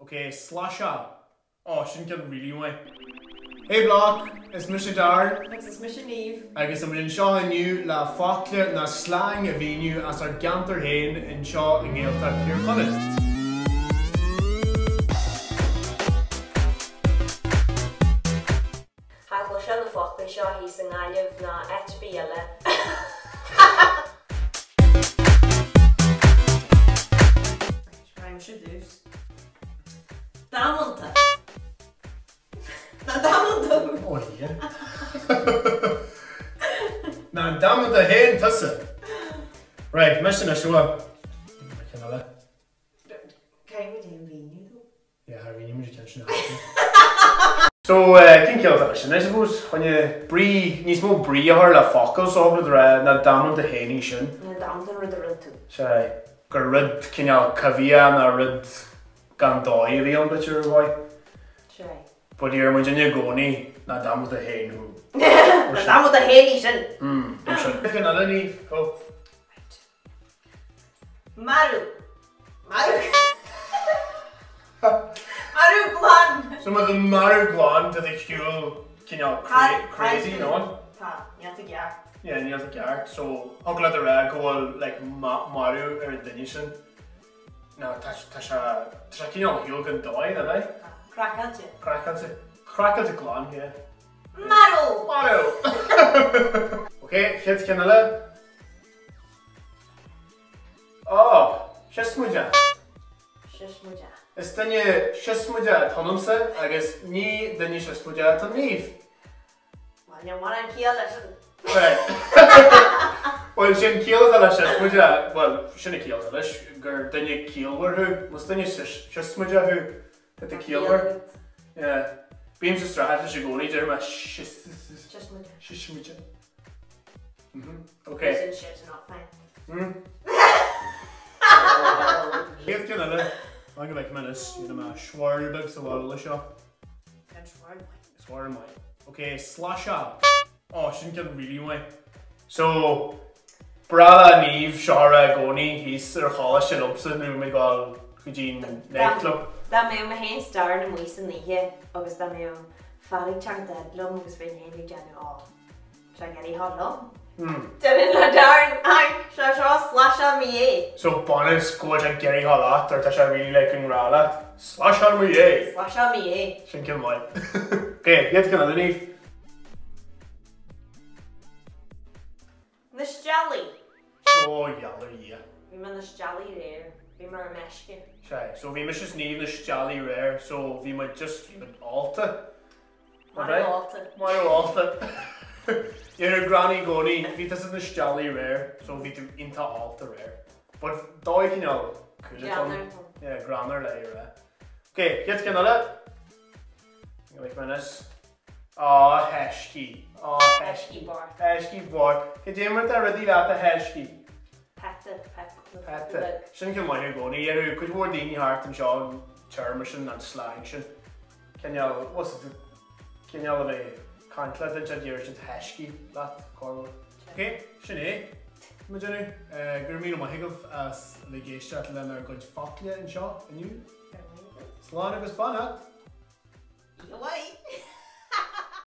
Okay, slash up. Oh, shouldn't get really way. Hey BLOC, it's Seo Darren. It's Seo Niamh. I guess I'm in Seo Niamh la fácle na slang a bhíniu as our gantar hain in Seo in Gaelta Clear Connell. Hagel Seo na fácle Seo hís an Niamh na HBL. I'm should do. Damonta. Na damonta. Oh yeah. Na damonta hain tussa. Right, mission a show. Can we do Vini though? Yeah, I really need attention. So, Caint I suppose, when you brie, ní smó brie her la focus over the na damonta hain sin. Na damonta rid the rid too. Shy. Gur rid cinál cavia na rid gan dói bhí an bitir bhai. Shy. But you're when you goni na damonta hain who. Na damonta hain sin. Look at another Niamh. Oh. Maru. Maru Glan. Some of the Maru Glan to the cool, crazy, you know? Yeah, to get. Yeah, near the car. So, how can I go like Maru or Denison? No, Tasha, he'll can die, did I? Crackle Glan, yeah. Maru. Okay, hit Canada. Oh, Siosmaideach. Is then you Siosmaideach Tonumsa, I guess, ni then you Siosmaideach Niamh. Well, you want to kill it. Right. Well, she killed the Siosmaideach. Well, she didn't kill the lish. Then you kill who? Was then you Siosmaideach who? Did the kill her? Yeah. Beams of Sráide should go need her. Siosmaideach. Okay. This shit's not fine. Get Canada. I'm gonna like minutes. You know, my schwarl big so well, Lisha. Schwarl mine. Okay, slash up. Oh, shouldn't get really way. So, Brala Niamh Shara Goni, he's their Hollish and Upson, and we got Eugene nightclub. That may my hands Darren and Niamh in the year. August that may Farry chart that long was been handy January. Oh, try getting hot long. Darren, I slash on me. So, Bonus goes like Gary Hollat, or Tasha really liking Rala. Slash on me, eh? Slash on me, eh? Shouldn't kill mine. Okay, get to another Niamh. This jelly. Oh, yeah. We mean this jelly there. We might mesh it. Shy. So we must just need this jelly rare. So we might just alter. Alter. Your granny goni. We this is this jelly rare. So we do into alter rare. But dog can you yeah, grammar layer. Okay, get another. Like minutes. Oh, hashkey. Oh, hashkey bar. Hashkey bar. Could you remember that already? That the hashkey. Pet. Shouldn't kill mine go near. Could you word the heart and Sean termission and slang? Can you what's it? Can you have a cainte that you're just hashkey that corner? Okay, Sinead. Imagine Gurmino Mahigov as the gay shuttle and they're going to fuck you and shot and you. Slang was fun, huh? Away.